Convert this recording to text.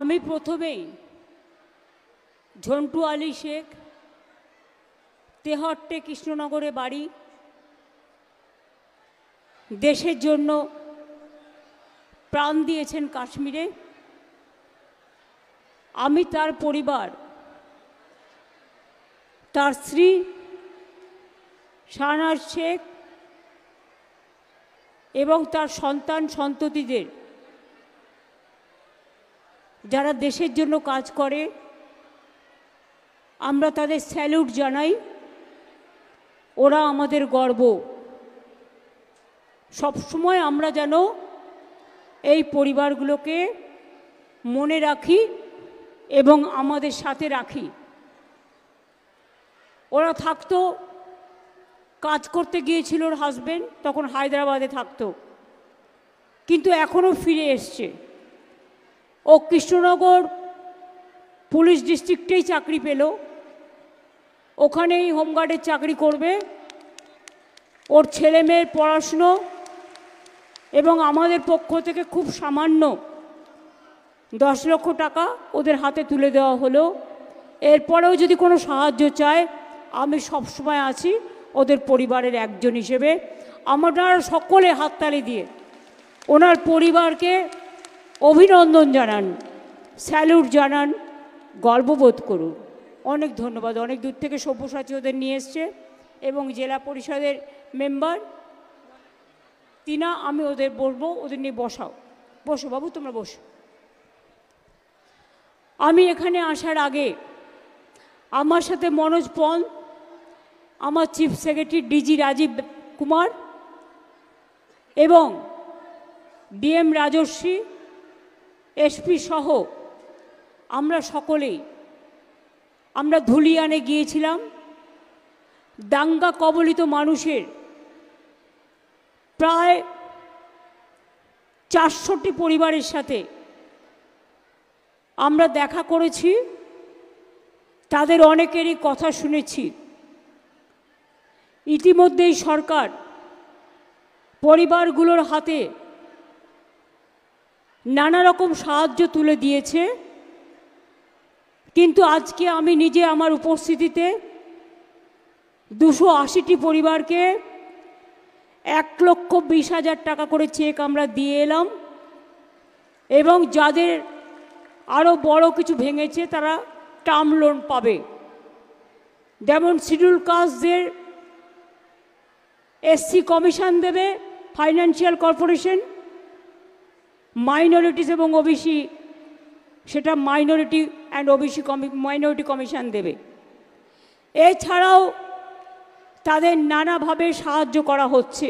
আমি প্রথমেই ঝন্টু আলী শেখ, তেহট্টে কৃষ্ণনগরে বাড়ি, দেশের জন্য প্রাণ দিয়েছেন কাশ্মীরে। আমি তার পরিবার, তার স্ত্রী শাহনাজ শেখ এবং তার সন্তান সন্ততিদের যারা দেশের জন্য কাজ করে, আমরা তাদের স্যালুট জানাই। ওরা আমাদের গর্ব। সবসময় আমরা যেন এই পরিবারগুলোকে মনে রাখি এবং আমাদের সাথে রাখি। ওরা থাকতো, কাজ করতে গিয়েছিল, ওর হাজবেন্ড তখন হায়দ্রাবাদে থাকতো, কিন্তু এখনও ফিরে এসছে। ও কৃষ্ণনগর পুলিশ ডিস্ট্রিক্টেই চাকরি পেল, ওখানেই হোমগার্ডের চাকরি করবে। ওর ছেলে মেয়ের পড়াশুনো এবং আমাদের পক্ষ থেকে খুব সামান্য 10 লক্ষ টাকা ওদের হাতে তুলে দেওয়া হলো। এরপরেও যদি কোনো সাহায্য চায়, আমি সবসময় আছি ওদের পরিবারের একজন হিসেবে। আমরা সকলে হাততালি দিয়ে ওনার পরিবারকে অভিনন্দন জানান, স্যালুট জানান, গর্ববোধ করুন। অনেক ধন্যবাদ। অনেক দূর থেকে সব্যসাচী ওদের নিয়ে এসছে এবং জেলা পরিষদের মেম্বার তিনা। আমি ওদের বলবো, ওদের নিয়ে বসাও। বসো বাবু, তোমরা বসো। আমি এখানে আসার আগে আমার সাথে মনোজ পন, আমার chief secretary DG Rajiv Kumar এবং ডিএম রাজস্বী, এসপি সহ আমরা সকলেই আমরা ধুলিয়ানে গিয়েছিলাম। দাঙ্গা কবলিত মানুষের প্রায় 400টি পরিবারের সাথে আমরা দেখা করেছি, তাদের অনেকেরই কথা শুনেছি। ইতিমধ্যেই সরকার পরিবারগুলোর হাতে নানা রকম সাহায্য তুলে দিয়েছে, কিন্তু আজকে আমি নিজে আমার উপস্থিতিতে 280টি পরিবারকে 1,20,000 টাকা করে চেক আমরা দিয়ে এলাম। এবং যাদের আরও বড় কিছু ভেঙেছে তারা টার্ম লোন পাবে। যেমন শিডিউল কাস্টদের এসসি কমিশন দেবে ফাইন্যান্সিয়াল কর্পোরেশন, মাইনরিটিস এবং ওবিসি সেটা minority and OBC minority commission দেবে। এছাড়াও তাদের নানাভাবে সাহায্য করা হচ্ছে।